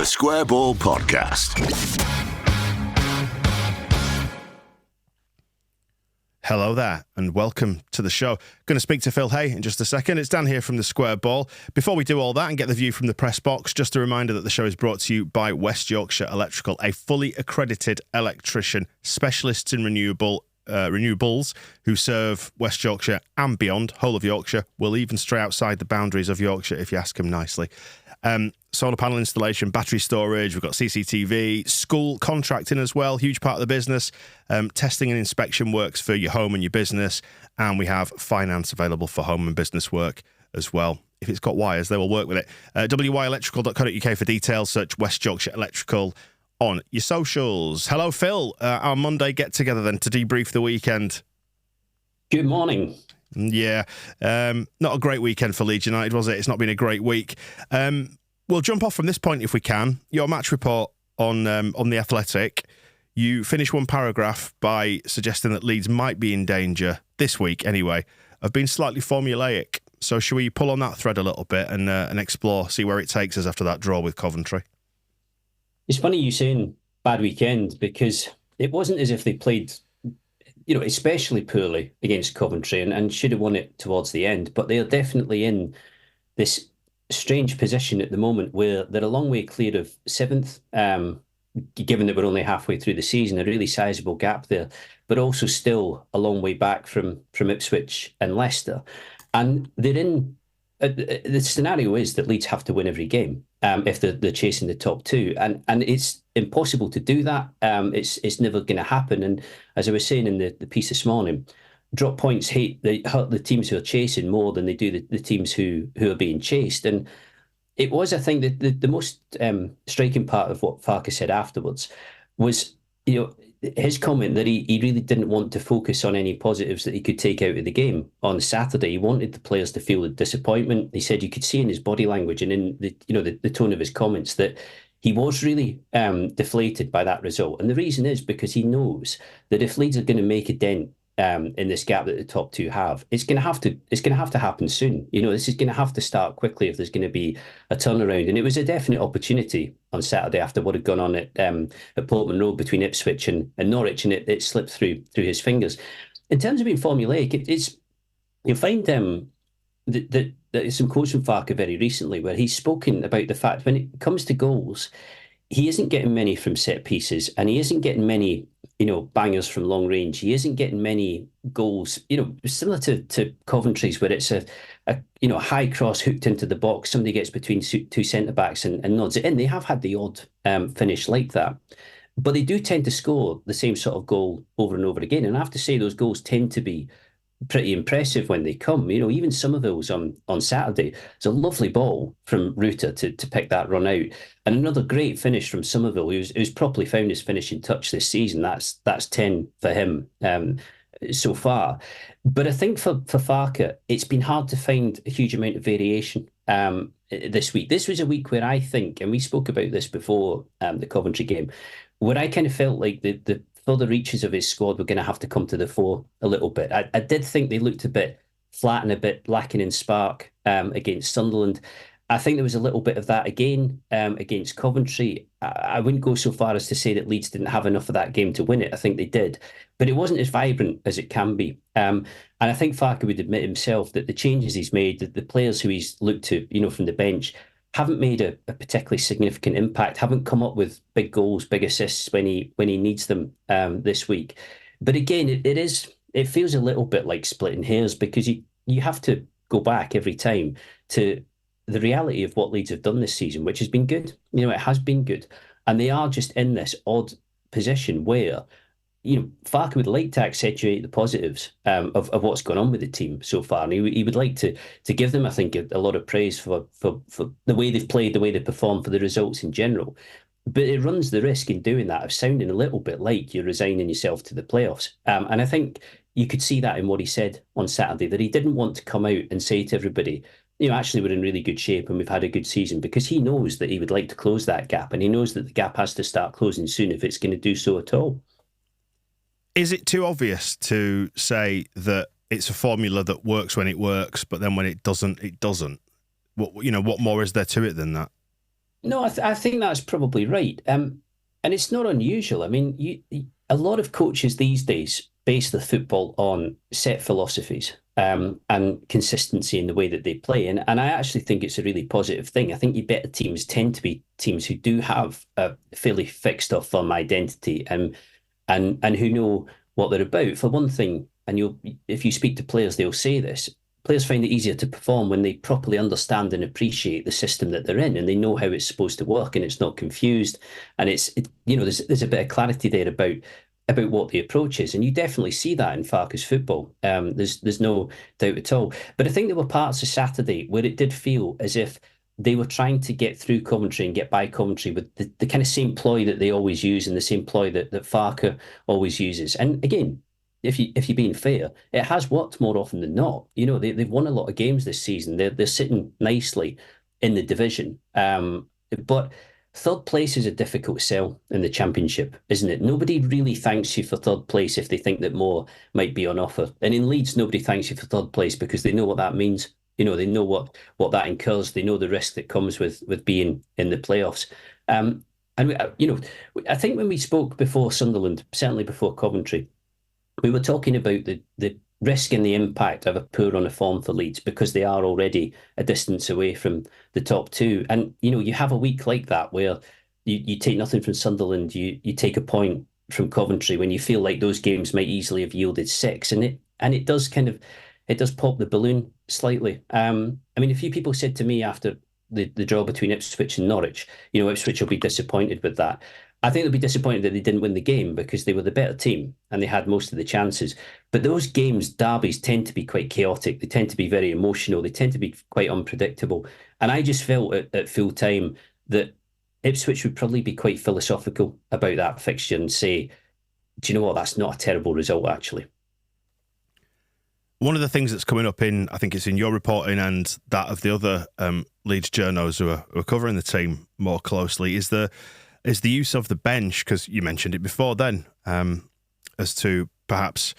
Square Ball Podcast. Hello there, and welcome to the show. Going to speak to Phil Hay in just a second. It's Dan here from the Square Ball. Before we do all that and get the view from the press box, just a reminder that the show is brought to you by West Yorkshire Electrical, a fully accredited electrician, specialists in renewables who serve West Yorkshire and beyond, whole of Yorkshire. Will even stray outside the boundaries of Yorkshire if you ask him nicely. Solar panel installation, battery storage, we've got CCTV, school contracting as well, huge part of the business, testing and inspection works for your home and your business, and we have finance available for home and business work as well. If it's got wires, they will work with it. wyelectrical.co.uk for details. Search West Yorkshire Electrical on your socials. Hello, Phil. Our Monday get-together then to debrief the weekend. Good morning. Yeah, not a great weekend for Leeds United, was it? It's not been a great week. We'll jump off from this point if we can. Your match report on The Athletic. You finish one paragraph by suggesting that Leeds might be in danger, this week anyway, of being slightly formulaic. So should we pull on that thread a little bit and explore, see where it takes us after that draw with Coventry? It's funny you saying bad weekend, because it wasn't as if they played, especially poorly against Coventry and should have won it towards the end. But they are definitely in this strange position at the moment where they're a long way clear of seventh, given that we're only halfway through the season, a really sizable gap there, but also still a long way back from Ipswich and Leicester. And they're in, the scenario is that Leeds have to win every game if they're chasing the top two. And it's impossible to do that. It's never going to happen. And as I was saying in the piece this morning, drop points hurt the teams who are chasing more than they do the teams who are being chased. And it was, I think, that the most striking part of what Farke said afterwards was, his comment that he really didn't want to focus on any positives that he could take out of the game on Saturday. He wanted the players to feel the disappointment. He said you could see in his body language and in the tone of his comments that he was really deflated by that result. And the reason is because he knows that if Leeds are going to make a dent in this gap that the top two have, it's going to have to happen soon. This is going to have to start quickly if there's going to be a turnaround. And it was a definite opportunity on Saturday after what had gone on at Portman Road between Ipswich and Norwich, and it slipped through his fingers. In terms of being formulaic, you'll find that there's some quotes from Farke very recently where he's spoken about the fact when it comes to goals, he isn't getting many from set pieces, and he isn't getting many bangers from long range. He isn't getting many goals, similar to Coventry's, where it's a high cross hooked into the box. Somebody gets between two centre-backs and nods it in. They have had the odd finish like that. But they do tend to score the same sort of goal over and over again. And I have to say, those goals tend to be pretty impressive when they come. Even Somerville's on Saturday. It's a lovely ball from Ruta to pick that run out. And another great finish from Somerville, who's properly found his finishing touch this season. That's 10 for him so far. But I think for Farke, it's been hard to find a huge amount of variation this week. This was a week where I think, and we spoke about this before the Coventry game, where I kind of felt like the further reaches of his squad were going to have to come to the fore a little bit. I did think they looked a bit flat and a bit lacking in spark against Sunderland. I think there was a little bit of that again against Coventry. I wouldn't go so far as to say that Leeds didn't have enough of that game to win it. I think they did. But it wasn't as vibrant as it can be. And I think Farke would admit himself that the changes he's made, that the players who he's looked to, from the bench, haven't made a particularly significant impact, haven't come up with big goals, big assists when he needs them this week. But again, it feels a little bit like splitting hairs, because you have to go back every time to the reality of what Leeds have done this season, which has been good. It has been good. And they are just in this odd position where, Farke would like to accentuate the positives of what's gone on with the team so far. And he would like to give them, I think, a lot of praise for the way they've played, the way they've performed, for the results in general. But it runs the risk in doing that of sounding a little bit like you're resigning yourself to the playoffs. And I think you could see that in what he said on Saturday, that he didn't want to come out and say to everybody, actually, we're in really good shape and we've had a good season, because he knows that he would like to close that gap, and he knows that the gap has to start closing soon if it's going to do so at all. Is it too obvious to say that it's a formula that works when it works, but then when it doesn't, it doesn't? What more is there to it than that? No, I think that's probably right. And it's not unusual. I mean, a lot of coaches these days base their football on set philosophies, and consistency in the way that they play. And I actually think it's a really positive thing. I think your better teams tend to be teams who do have a fairly fixed or firm identity, and who know what they're about. For one thing, and you'll if you speak to players, they'll say this. Players find it easier to perform when they properly understand and appreciate the system that they're in, and they know how it's supposed to work, and it's not confused, and there's a bit of clarity there about what the approach is, and you definitely see that in Farke's football. There's no doubt at all. But I think there were parts of Saturday where it did feel as if they were trying to get through Coventry and get by Coventry with the kind of same ploy that they always use and the same ploy that Farke always uses. And again, if you're being fair, it has worked more often than not. They've won a lot of games this season. They're sitting nicely in the division. But third place is a difficult sell in the Championship, isn't it? Nobody really thanks you for third place if they think that more might be on offer. And in Leeds, nobody thanks you for third place because they know what that means. They know what that incurs. They know the risk that comes with being in the playoffs. I think when we spoke before Sunderland, certainly before Coventry, we were talking about the risk and the impact of a poor run of form for Leeds because they are already a distance away from the top two. And you have a week like that where you take nothing from Sunderland, you take a point from Coventry when you feel like those games might easily have yielded six, and it does pop the balloon slightly. I mean, a few people said to me after the draw between Ipswich and Norwich, Ipswich will be disappointed with that. I think they'll be disappointed that they didn't win the game because they were the better team and they had most of the chances. But those games, derbies, tend to be quite chaotic. They tend to be very emotional. They tend to be quite unpredictable. And I just felt at full time that Ipswich would probably be quite philosophical about that fixture and say, do you know what? That's not a terrible result, actually. One of the things that's coming up I think it's in your reporting and that of the other Leeds journos who are covering the team more closely, is the use of the bench, because you mentioned it before then, as to perhaps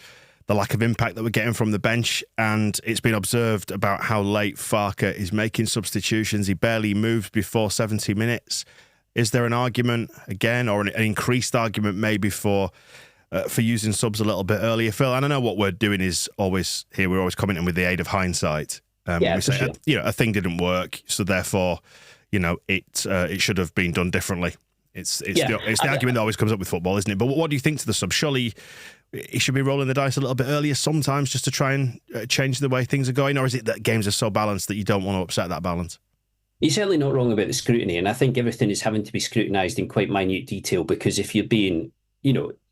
the lack of impact that we're getting from the bench. And it's been observed about how late Farke is making substitutions. He barely moves before 70 minutes. Is there an argument, again, or an increased argument maybe for using subs a little bit earlier, Phil? And I know what we're doing is always here, we're always commenting with the aid of hindsight. We say, sure. A thing didn't work, so therefore, it should have been done differently. It's the argument that always comes up with football, isn't it? But what do you think to the sub? Surely he should be rolling the dice a little bit earlier sometimes just to try and change the way things are going, or is it that games are so balanced that you don't want to upset that balance? You're certainly not wrong about the scrutiny, and I think everything is having to be scrutinised in quite minute detail because if you're being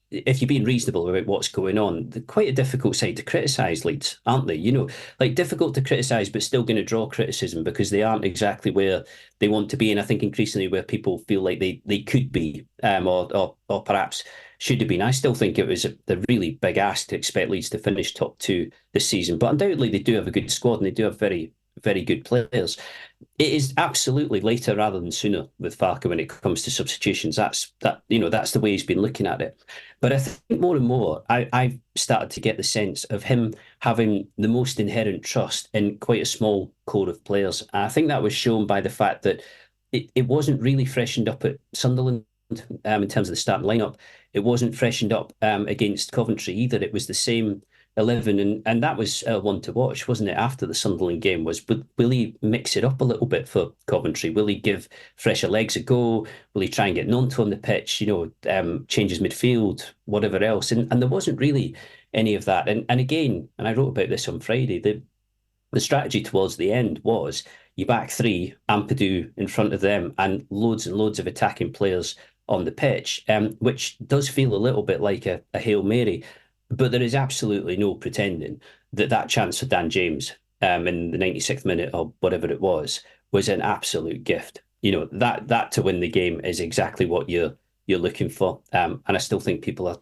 reasonable about what's going on, they're quite a difficult side to criticise, Leeds, aren't they? Like difficult to criticise, but still going to draw criticism because they aren't exactly where they want to be, and I think increasingly where people feel like they could be, or perhaps should have been. I still think it was a really big ask to expect Leeds to finish top two this season, but undoubtedly they do have a good squad and they do have very, very good players. It is absolutely later rather than sooner with Farke when it comes to substitutions. That's the way he's been looking at it. But I think more and more, I've started to get the sense of him having the most inherent trust in quite a small core of players. And I think that was shown by the fact that it wasn't really freshened up at Sunderland in terms of the starting lineup. It wasn't freshened up against Coventry either. It was the same 11, and that was one to watch, wasn't it? After the Sunderland game, will he mix it up a little bit for Coventry? Will he give fresher legs a go? Will he try and get Nonto on the pitch? Change his midfield, whatever else? And there wasn't really any of that. And again, and I wrote about this on Friday. The strategy towards the end was you back three, Ampadu in front of them, and loads of attacking players on the pitch, which does feel a little bit like a Hail Mary. But there is absolutely no pretending that chance for Dan James in the 96th minute or whatever it was an absolute gift. That to win the game is exactly what you're looking for. And I still think people are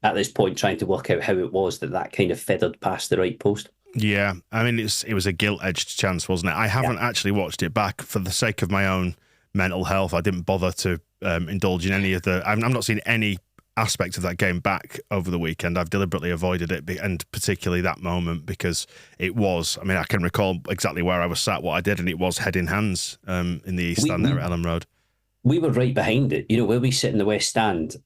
at this point trying to work out how it was that kind of feathered past the right post. Yeah, I mean, it was a gilt-edged chance, wasn't it? I haven't actually watched it back for the sake of my own mental health. I didn't bother to indulge in any of the... I'm not seeing any aspect of that game back over the weekend. I've deliberately avoided it, and particularly that moment, because it was, I mean, I can recall exactly where I was sat, what I did, and it was head in hands in the East Stand there at Elland Road. We were right behind it, where we sit in the West Stand,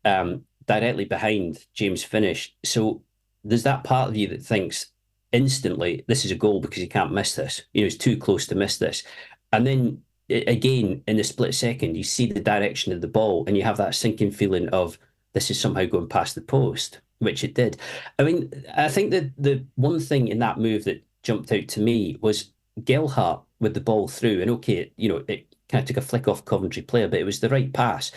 directly behind James' finish. So there's that part of you that thinks instantly, this is a goal because you can't miss this. It's too close to miss this. And then again, in the split second, you see the direction of the ball and you have that sinking feeling of this is somehow going past the post, which it did. I mean, I think that the one thing in that move that jumped out to me was Gelhardt with the ball through. And okay, it kind of took a flick off Coventry player, but it was the right pass,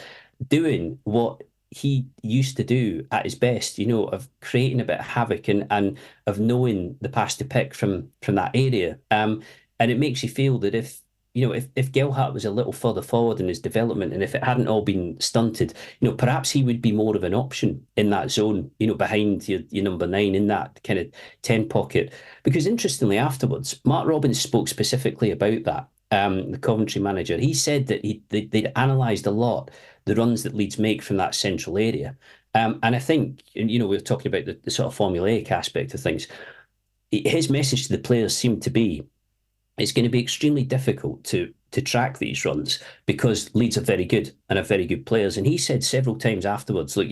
doing what he used to do at his best, of creating a bit of havoc and of knowing the pass to pick from that area. And it makes you feel that if Gelhardt was a little further forward in his development, and if it hadn't all been stunted, perhaps he would be more of an option in that zone, behind your number 9 in that kind of 10 pocket. Because interestingly, afterwards, Mark Robins spoke specifically about that. The Coventry manager, he said that they'd analysed a lot the runs that Leeds make from that central area. And I think, we were talking about the sort of formulaic aspect of things. His message to the players seemed to be, it's going to be extremely difficult to track these runs because Leeds are very good and are very good players. And he said several times afterwards, look,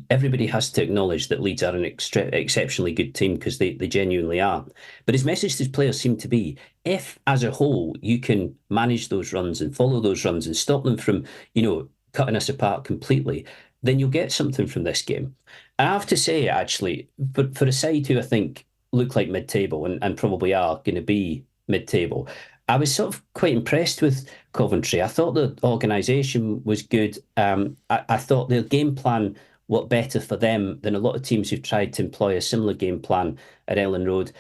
everybody has to acknowledge that Leeds are an exceptionally good team because they genuinely are. But his message to his players seemed to be, if as a whole you can manage those runs and follow those runs and stop them from, cutting us apart completely, then you'll get something from this game. And I have to say, actually, for a side who I think look like mid-table and probably are going to be mid-table, I was sort of quite impressed with Coventry. I thought the organisation was good. I thought their game plan worked better for them than a lot of teams who've tried to employ a similar game plan at Elland Road.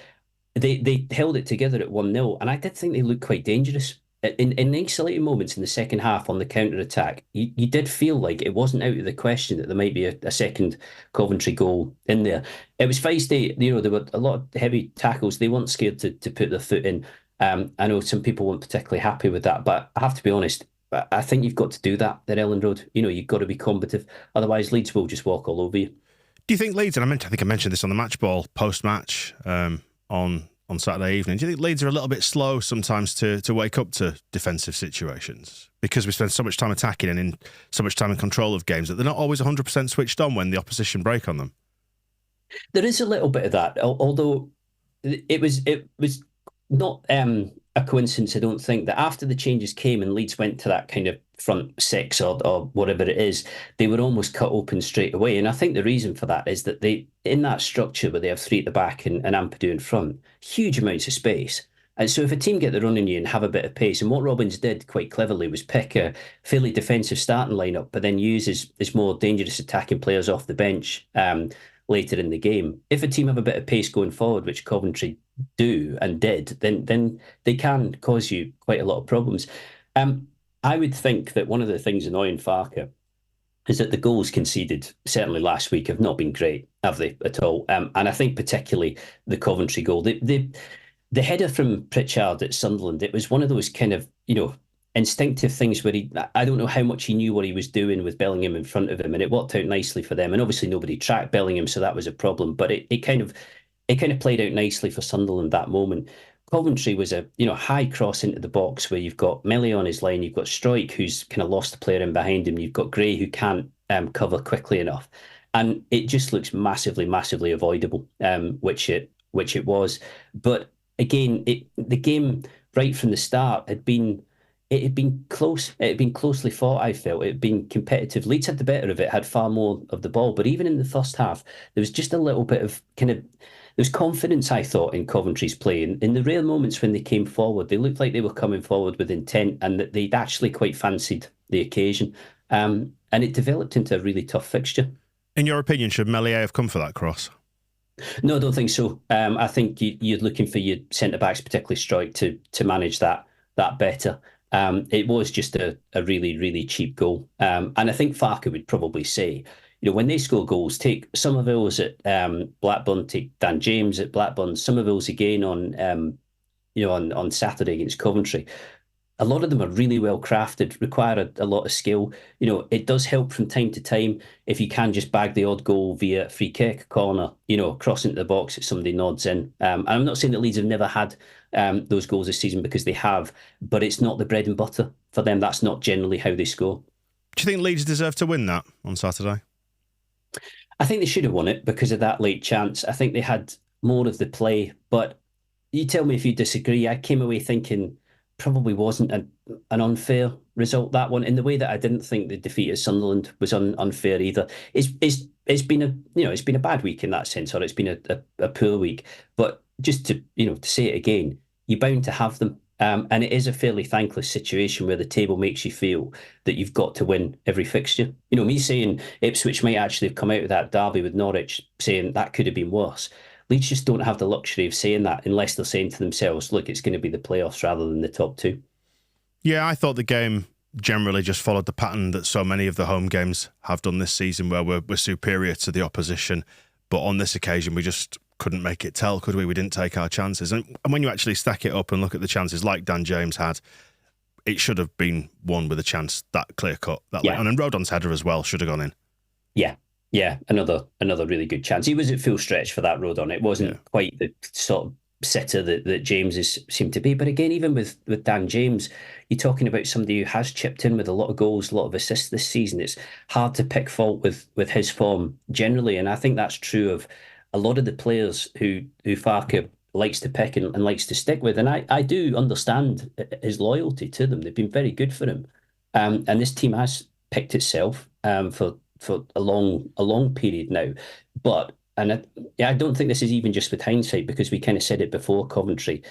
They held it together at 1-0, and I did think they looked quite dangerous. In isolated moments in the second half on the counter-attack, you did feel like it wasn't out of the question that there might be a second Coventry goal in there. It was feisty, there were a lot of heavy tackles. They weren't scared to put their foot in. I know some people weren't particularly happy with that, but I have to be honest, I think you've got to do that at Elland Road. You've got to be combative. Otherwise, Leeds will just walk all over you. Do you think Leeds, and I think I mentioned this on the match ball post-match on Saturday evening, do you think Leeds are a little bit slow sometimes to wake up to defensive situations? Because we spend so much time attacking and in so much time in control of games that they're not always 100% switched on when the opposition break on them. There is a little bit of that, although it was not a coincidence, I don't think, that after the changes came and Leeds went to that kind of front six or whatever it is, they were almost cut open straight away. And I think the reason for that is that they, in that structure where they have 3 at the back and Ampadu in front, huge amounts of space. And so if a team get the run on you and have a bit of pace, and what Robins did quite cleverly was pick a fairly defensive starting lineup, but then use his more dangerous attacking players off the bench later in the game. If a team have a bit of pace going forward, which Coventry do and did, then they can cause you quite a lot of problems. I would think that one of the things annoying Farke is that the goals conceded, certainly last week, have not been great, have they, at all? And I think particularly the Coventry goal. The header from Pritchard at Sunderland, it was one of those kind of, instinctive things where I don't know how much he knew what he was doing with Bellingham in front of him, and it worked out nicely for them. And obviously nobody tracked Bellingham, so that was a problem. But it kind of played out nicely for Sunderland that moment. Coventry was a high cross into the box where you've got Melly on his line, you've got Stroik who's kind of lost a player in behind him, you've got Gray who can't cover quickly enough, and it just looks massively, massively avoidable, which it was. But again, the game right from the start had been close. It had been closely fought, I felt. It had been competitive. Leeds had the better of it, had far more of the ball. But even in the first half, there was just a little bit of there's confidence, I thought, in Coventry's play. And in the rare moments when they came forward, they looked like they were coming forward with intent and that they'd actually quite fancied the occasion. And it developed into a really tough fixture. In your opinion, should Meslier have come for that cross? No, I don't think so. I think you're looking for your centre-backs, particularly Stroik, to manage that better. It was just a really, really cheap goal. And I think Farke would probably say, when they score goals, take Somerville's at Blackburn, take Dan James at Blackburn, Somerville's again on Saturday against Coventry. a lot of them are really well crafted, require a lot of skill. It does help from time to time if you can just bag the odd goal via free kick, corner, cross into the box if somebody nods in. And I'm not saying that Leeds have never had those goals this season, because they have, but it's not the bread and butter for them. That's not generally how they score. Do you think Leeds deserve to win that on Saturday? I think they should have won it because of that late chance. I think they had more of the play, but you tell me if you disagree. I came away thinking probably wasn't an unfair result, that one, in the way that I didn't think the defeat at Sunderland was unfair either. It's been a bad week in that sense, or it's been a poor week. But just to say it again, you're bound to have them. And it is a fairly thankless situation where the table makes you feel that you've got to win every fixture. Me saying Ipswich might actually have come out of that derby with Norwich saying that could have been worse. Leeds just don't have the luxury of saying that unless they're saying to themselves, look, it's going to be the playoffs rather than the top two. Yeah, I thought the game generally just followed the pattern that so many of the home games have done this season, where we're superior to the opposition. But on this occasion, we just couldn't make it tell, could we? We didn't take our chances. And when you actually stack it up and look at the chances like Dan James had, it should have been won with a chance that clear cut. And then Rodon's header as well should have gone in. Yeah, another really good chance. He was at full stretch for that Rodon. It wasn't quite the sort of sitter that James seemed to be. But again, even with Dan James, you're talking about somebody who has chipped in with a lot of goals, a lot of assists this season. It's hard to pick fault with his form generally. And I think that's true of a lot of the players who Farke likes to pick and likes to stick with. And I do understand his loyalty to them. They've been very good for him. And this team has picked itself for a long period now. But I don't think this is even just with hindsight, because we kind of said it before Coventry.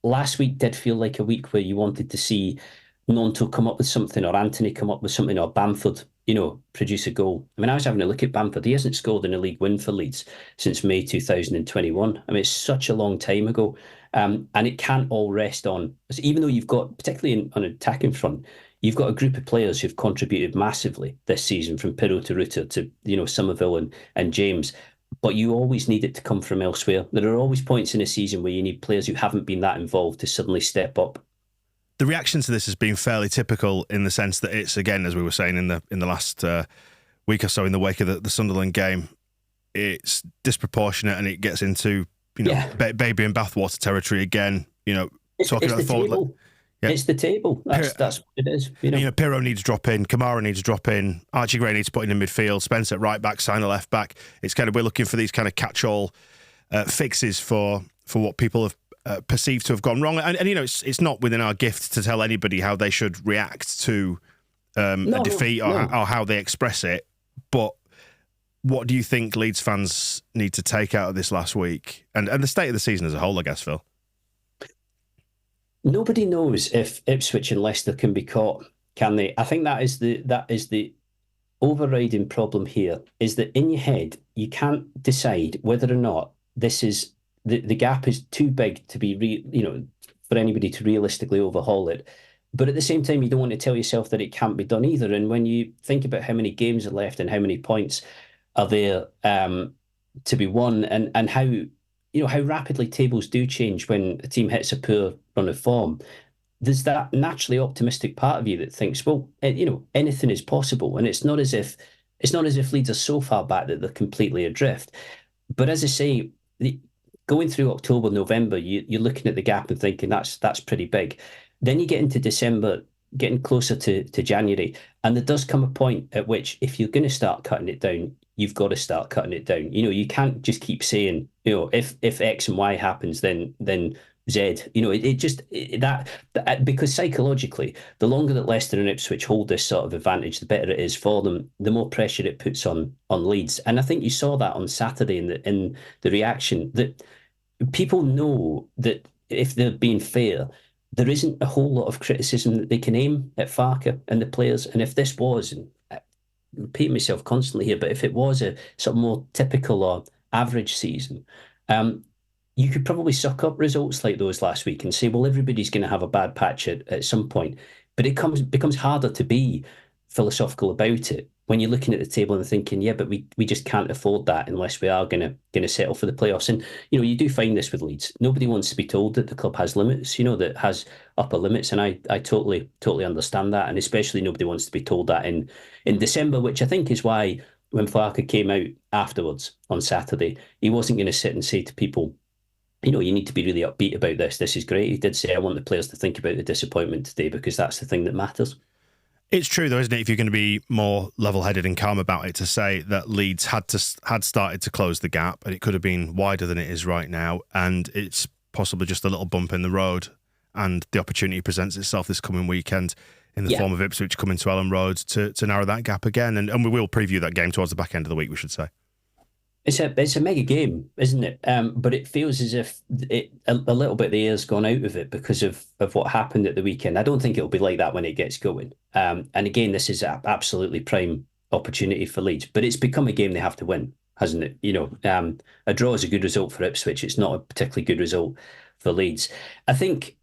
Last week did feel like a week where you wanted to see Nonto come up with something, or Anthony come up with something, or Bamford, produce a goal. I mean, I was having a look at Bamford. He hasn't scored in a league win for Leeds since May 2021. I mean, it's such a long time ago. And it can't all rest on, even though you've got, particularly on an attacking front, you've got a group of players who've contributed massively this season, from Pirro to Rutter to Somerville and James. But you always need it to come from elsewhere. There are always points in a season where you need players who haven't been that involved to suddenly step up. The reaction to this has been fairly typical, in the sense that it's, again, as we were saying in the last week or so, in the wake of the Sunderland game, it's disproportionate, and it gets into baby and bathwater territory again. Talking about the Yeah. It's the table. That's what it is. Pirro needs to drop in. Kamara needs to drop in. Archie Gray needs to put in midfield. Spence at right back. Sign a left back. It's kind of, we're looking for these kind of catch-all fixes for what people have perceived to have gone wrong. And it's not within our gift to tell anybody how they should react to a defeat or how they express it. But what do you think Leeds fans need to take out of this last week and the state of the season as a whole, I guess, Phil? Nobody knows if Ipswich and Leicester can be caught, can they? I think that is the overriding problem here, is that in your head you can't decide whether or not this is the gap is too big to be for anybody to realistically overhaul it. But at the same time, you don't want to tell yourself that it can't be done either. And when you think about how many games are left and how many points are there to be won, and how how rapidly tables do change when a team hits a poor run of form, there's that naturally optimistic part of you that thinks, well, anything is possible. And it's not as if Leeds are so far back that they're completely adrift. But as I say, going through October, November, you're looking at the gap and thinking that's pretty big. Then you get into December, getting closer to January, and there does come a point at which, if you're going to start cutting it down, you've got to start cutting it down. You can't just keep saying, if X and Y happens, then Z. Because psychologically, the longer that Leicester and Ipswich hold this sort of advantage, the better it is for them. The more pressure it puts on Leeds, and I think you saw that on Saturday in the reaction, that people know that if they're being fair, there isn't a whole lot of criticism that they can aim at Farke and the players. And if this was, and I repeat myself constantly here, but if it was a sort of more typical or average season, you could probably suck up results like those last week and say, well, everybody's going to have a bad patch at some point. But it becomes harder to be philosophical about it when you're looking at the table and thinking, yeah, but we just can't afford that unless we are gonna settle for the playoffs. And you do find this with Leeds. Nobody wants to be told that the club has limits, that has upper limits, and I totally understand that. And especially nobody wants to be told that in December, which I think is why when Farke came out afterwards on Saturday, he wasn't going to sit and say to people, you need to be really upbeat about this. This is great. He did say, I want the players to think about the disappointment today because that's the thing that matters. It's true, though, isn't it? If you're going to be more level-headed and calm about it, to say that Leeds had started to close the gap, and it could have been wider than it is right now, and it's possibly just a little bump in the road, and the opportunity presents itself this coming weekend in the form of Ipswich coming to Ellen Road to narrow that gap again, and we will preview that game towards the back end of the week, we should say. It's a mega game, isn't it? But it feels as if a little bit the air's gone out of it because of what happened at the weekend. I don't think it'll be like that when it gets going. And again, this is absolutely prime opportunity for Leeds, but it's become a game they have to win, hasn't it? A draw is a good result for Ipswich. It's not a particularly good result for Leeds. I think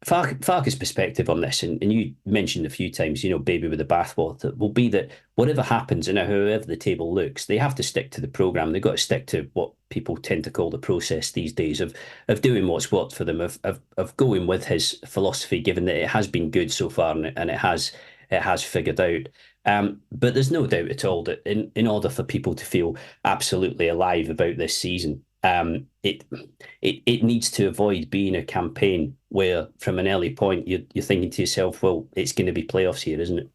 Farke's perspective on this, and you mentioned a few times, baby with the bathwater, will be that whatever happens and however the table looks, they have to stick to the programme. They've got to stick to what people tend to call the process these days of doing what's worked for them, of going with his philosophy, given that it has been good so far and it has figured out. But there's no doubt at all that in order for people to feel absolutely alive about this season, it needs to avoid being a campaign where, from an early point, you're thinking to yourself, well, it's going to be playoffs here, isn't it?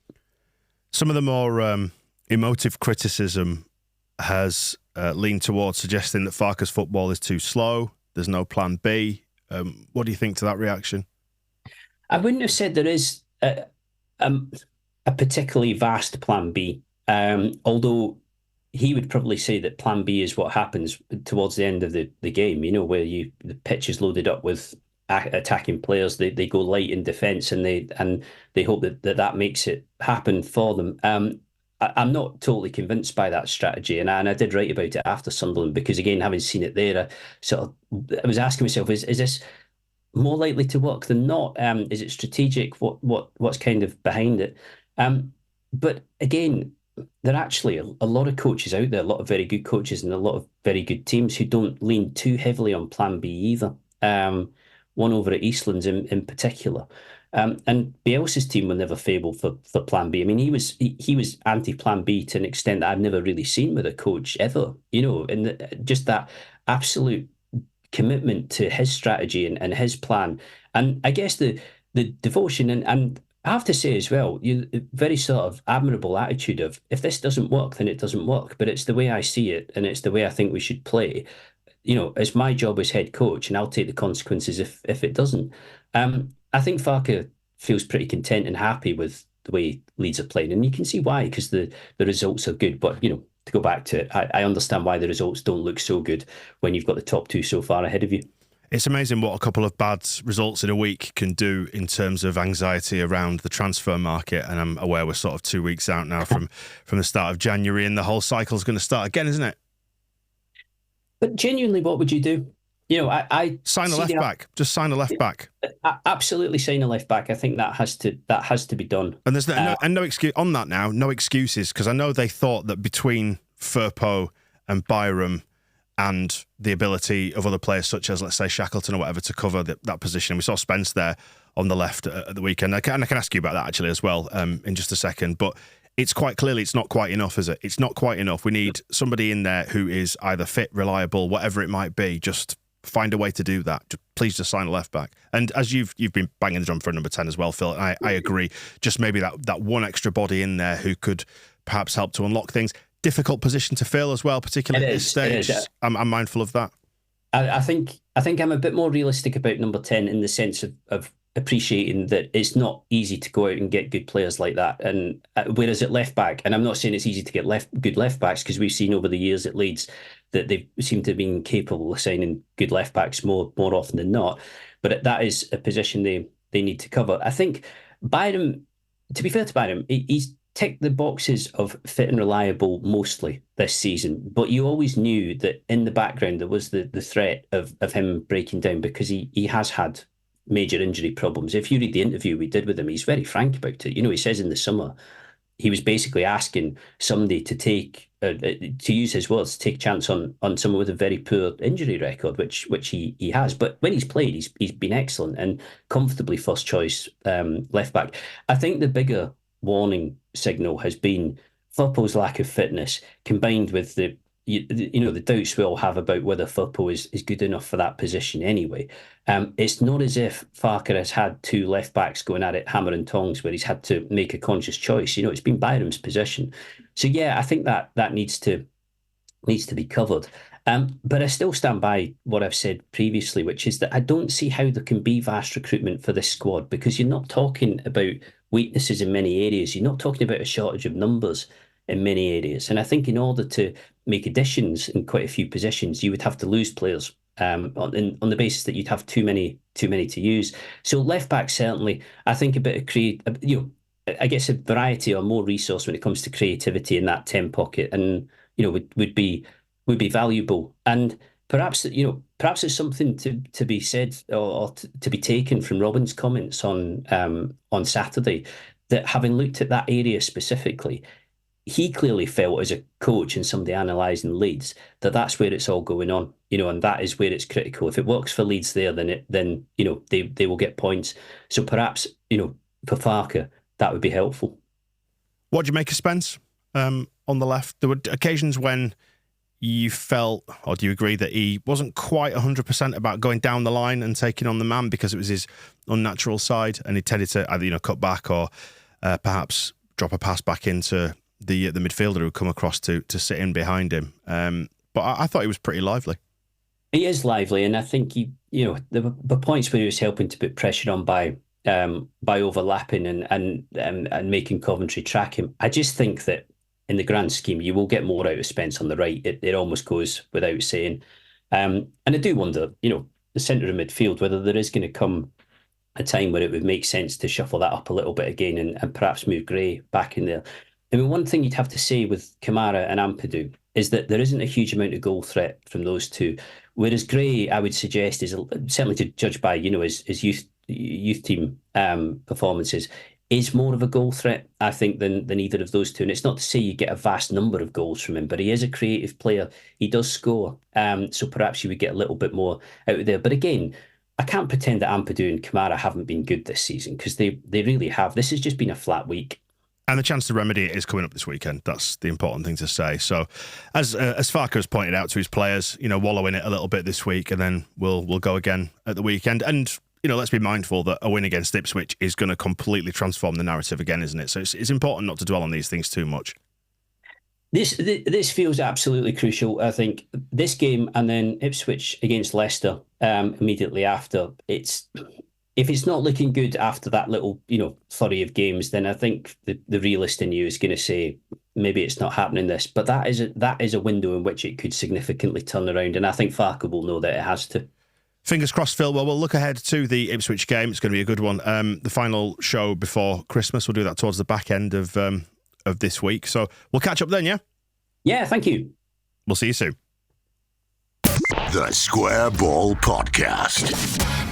Some of the more emotive criticism has leaned towards suggesting that Farke's football is too slow. There's no plan B. What do you think to that reaction? I wouldn't have said there is a particularly vast plan B, although he would probably say that plan B is what happens towards the end of the game, where the pitch is loaded up with attacking players. They go light in defence and they hope that makes it happen for them. I'm not totally convinced by that strategy, and I did write about it after Sunderland because, again, having seen it there, I was asking myself, is this more likely to work than not? Is it strategic? What's kind of behind it? But again, there are actually a lot of coaches out there, a lot of very good coaches and a lot of very good teams who don't lean too heavily on plan B either. One over at Eastlands in particular. And Bielsa's team will never fable for plan B. I mean, he was anti-plan B to an extent that I've never really seen with a coach ever, and just that absolute commitment to his strategy and his plan. And I guess the devotion and I have to say as well, very sort of admirable attitude of, if this doesn't work, then it doesn't work. But it's the way I see it, and it's the way I think we should play. It's my job as head coach, and I'll take the consequences if it doesn't. I think Farke feels pretty content and happy with the way Leeds are playing, and you can see why, because the results are good. But to go back to it, I understand why the results don't look so good when you've got the top two so far ahead of you. It's amazing what a couple of bad results in a week can do in terms of anxiety around the transfer market. And I'm aware we're sort of 2 weeks out now from the start of January, and the whole cycle's going to start again, isn't it? But genuinely, what would you do? I sign a left back. Just sign a left back. Absolutely, sign a left back. I think that has to be done. And there's no excuse on that now. No excuses, because I know they thought that between Firpo and Byram and the ability of other players such as, let's say, Shackleton or whatever to cover that position. We saw Spence there on the left at the weekend. I can ask you about that actually as well in just a second. But it's quite clearly it's not quite enough, is it? It's not quite enough. We need somebody in there who is either fit, reliable, whatever it might be. Just find a way to do that. Please just sign a left back. And as you've been banging the drum for a number 10 as well, Phil, and I agree. Just maybe that one extra body in there who could perhaps help to unlock things. Difficult position to fill as well, particularly at this stage. I'm mindful of that. I think I'm a bit more realistic about number 10 in the sense of appreciating that it's not easy to go out and get good players like that. And whereas at left back, and I'm not saying it's easy to get good left backs, because we've seen over the years at Leeds that they seem to have been capable of signing good left backs more often than not. But that is a position they need to cover. I think Byram, to be fair to Byram, he's ticked the boxes of fit and reliable mostly this season, but you always knew that in the background there was the threat of him breaking down, because he has had major injury problems. If you read the interview we did with him, he's very frank about it. He says in the summer he was basically asking somebody to take, to use his words, take a chance on someone with a very poor injury record, which he has. But when he's played, he's been excellent and comfortably first choice left back. I think the bigger warning signal has been Firpo's lack of fitness, combined with the doubts we all have about whether Firpo is good enough for that position anyway. It's not as if Farker has had two left backs going at it hammer and tongs where he's had to make a conscious choice. It's been Byram's position. So yeah, I think that needs to be covered. But I still stand by what I've said previously, which is that I don't see how there can be vast recruitment for this squad, because you're not talking about weaknesses in many areas. You're not talking about a shortage of numbers in many areas. And I think in order to make additions in quite a few positions, you would have to lose players on the basis that you'd have too many to use. So left back, certainly, I think a bit of I guess a variety or more resource when it comes to creativity in that 10 pocket, and would be valuable. And perhaps there's something to be said or to be taken from Robin's comments on Saturday, that having looked at that area specifically, he clearly felt as a coach and somebody analysing Leeds that that's where it's all going on, and that is where it's critical. If it works for Leeds there, then they will get points. So perhaps for Farker that would be helpful. What do you make of Spence on the left? There were occasions when you felt, or do you agree, that he wasn't quite 100% about going down the line and taking on the man because it was his unnatural side, and he tended to either cut back or perhaps drop a pass back into the midfielder who come across to sit in behind him. But I thought he was pretty lively. He is lively, and I think there were points where he was helping to put pressure on by overlapping and making Coventry track him. I just think that in the grand scheme, you will get more out of Spence on the right. It almost goes without saying. And I do wonder, the centre of midfield, whether there is going to come a time where it would make sense to shuffle that up a little bit again and perhaps move Gray back in there. I mean, one thing you'd have to say with Kamara and Ampadu is that there isn't a huge amount of goal threat from those two. Whereas Gray, I would suggest, is certainly to judge by his youth team performances, is more of a goal threat, I think, than either of those two. And it's not to say you get a vast number of goals from him, but he is a creative player. He does score. So perhaps you would get a little bit more out of there. But again, I can't pretend that Ampadu and Kamara haven't been good this season, because they really have. This has just been a flat week. And the chance to remedy it is coming up this weekend. That's the important thing to say. So, as Farker has pointed out to his players, wallow in it a little bit this week, and then we'll go again at the weekend. And let's be mindful that a win against Ipswich is going to completely transform the narrative again, isn't it? So it's important not to dwell on these things too much. This feels absolutely crucial. I think this game and then Ipswich against Leicester immediately after. If it's not looking good after that little, flurry of games, then I think the realist in you is going to say maybe it's not happening this. But that is a window in which it could significantly turn around, and I think Farker will know that it has to. Fingers crossed, Phil. Well, we'll look ahead to the Ipswich game. It's going to be a good one. The final show before Christmas. We'll do that towards the back end of this week. So we'll catch up then, yeah? Yeah, thank you. We'll see you soon. The Square Ball Podcast.